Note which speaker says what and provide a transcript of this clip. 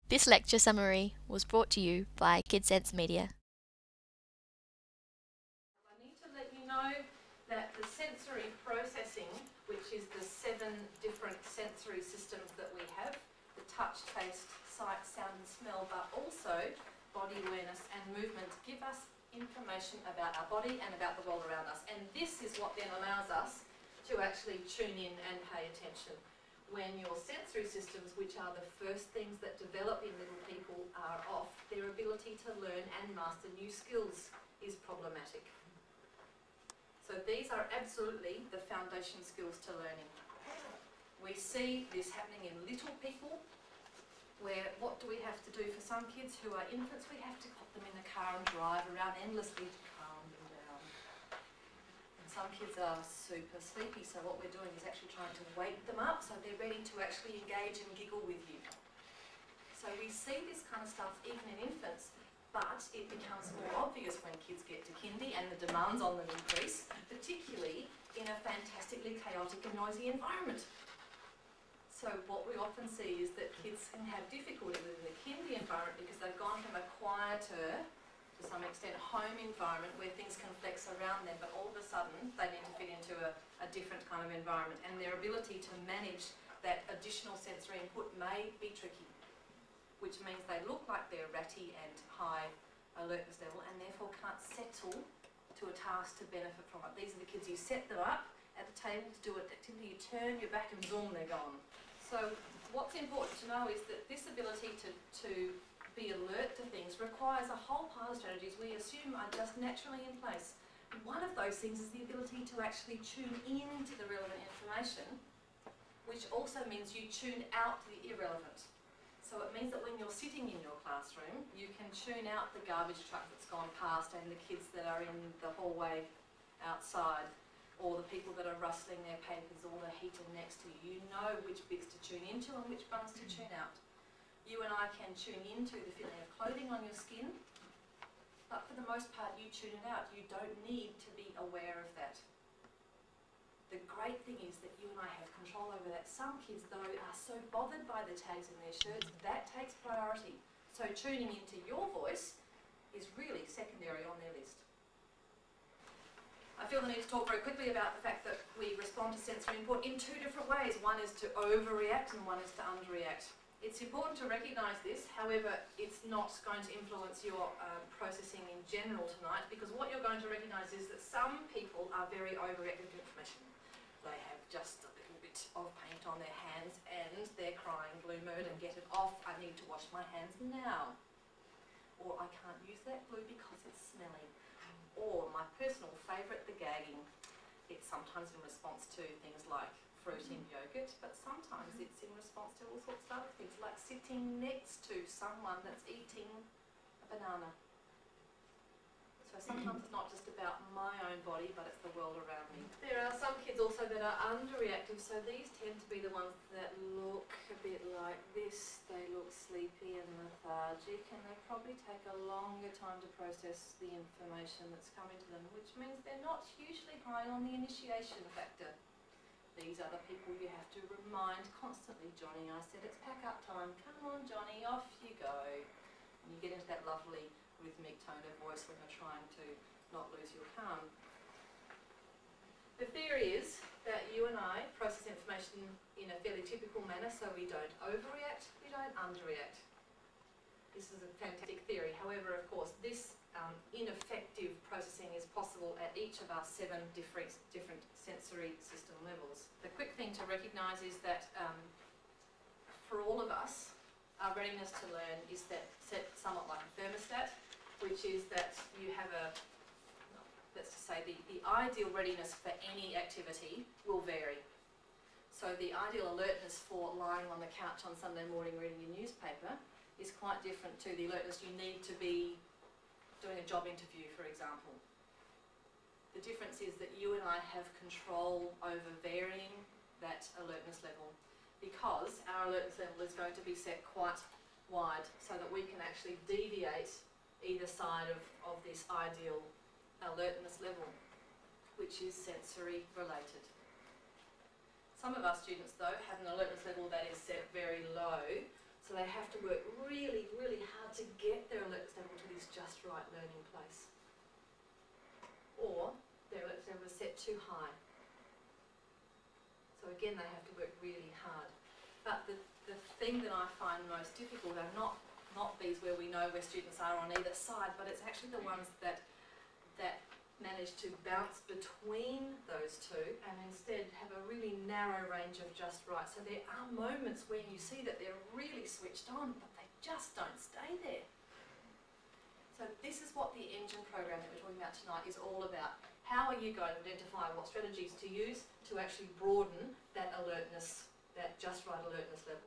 Speaker 1: This lecture summary was brought to you by KidSense Media.
Speaker 2: I need to let you know that the sensory processing, which is the 7 different sensory systems that we have, the touch, taste, sight, sound and smell, but also body awareness and movement, give us information about our body and about the world around us. And this is what then allows us to actually tune in and pay attention. When your sensory systems, which are the first things that develop in little people, are off, their ability to learn and master new skills is problematic. So these are absolutely the foundation skills to learning. We see this happening in little people, where what do we have to do for some kids who are infants? We have to put them in the car and drive around endlessly to calm them down. And some kids are super sleepy, so what we're doing is actually trying to wake them up so they're ready to actually engage and giggle with you. So we see this kind of stuff even in infants, but it becomes more obvious when kids get to kindy and the demands on them increase, particularly in a fantastically chaotic and noisy environment. So what we often see is that kids can have difficulty within the kindy environment because they've gone from a quieter, to some extent, home environment where things can flex around them, but all of a sudden they need to fit into a different kind of environment, and their ability to manage that additional sensory input may be tricky, which means they look like they're ratty and high alertness level and therefore can't settle to a task to benefit from it. These are the kids you set them up at the table to do an activity, you turn your back and boom, they're gone. So what's important to know is that this ability to be alert to things requires a whole pile of strategies we assume are just naturally in place. One of those things is the ability to actually tune into the relevant information, which also means you tune out the irrelevant. So it means that when you're sitting in your classroom, you can tune out the garbage truck that's gone past and the kids that are in the hallway outside, or the people that are rustling their papers, or the heater next to you. You know which bits to tune into and which ones to tune out. You and I can tune into the feeling of clothing on your skin, but for the most part you tune it out. You don't need to be aware of that. The great thing is that you and I have control over that. Some kids, though, are so bothered by the tags in their shirts, that takes priority. So tuning into your voice is really secondary on their list. I feel the need to talk very quickly about the fact that we respond to sensory input in 2 different ways. One is to overreact and one is to underreact. It's important to recognise this, however, it's not going to influence your processing in general tonight, because what you're going to recognise is that some people are very overreactive to information. They have just a little bit of paint on their hands and they're crying blue mood and get it off, I need to wash my hands now. Or I can't use that glue because it's smelly. Or my personal favourite, the gagging. It's sometimes in response to things like fruit in yogurt, but sometimes it's in response to all sorts of other things, like sitting next to someone that's eating a banana. So sometimes it's not just about my own body, but it's the world around me. There are some kids also that are underreactive, so these tend to be the ones that look a bit like this. They look sleepy and lethargic, and they probably take a longer time to process the information that's coming to them, which means they're not hugely high on the initiation factor. These are the people you have to remind constantly. Johnny, I said it's pack up time. Come on, Johnny, off you go. And you get into that lovely rhythmic tone of voice when you're trying to not lose your calm. The theory is that you and I process information in a fairly typical manner, so we don't overreact, we don't underreact. This is a fantastic theory. However, of course, this ineffective processing is possible at each of our 7 different sensory system levels. The quick thing to recognise is that for all of us, our readiness to learn is set somewhat like a thermostat, which is that you have let's just say the ideal readiness for any activity will vary. So the ideal alertness for lying on the couch on Sunday morning reading your newspaper is quite different to the alertness you need to be doing a job interview, for example. The difference is that you and I have control over varying that alertness level, because our alertness level is going to be set quite wide so that we can actually deviate either side of this ideal alertness level, which is sensory related. Some of our students, though, have an alertness level that is set very low, So they have to work really, really hard to get their alertness level to this just right learning place. Or their alertness level is set too high. So again, they have to work really hard. But the thing that I find most difficult are not these where we know where students are on either side, but it's actually the ones that manage to bounce between those two and instead have a really narrow range of just right. So there are moments where you see that they're really switched on, but they just don't stay there. So this is what the engine program that we're talking about tonight is all about. How are you going to identify what strategies to use to actually broaden that alertness, that just right alertness level?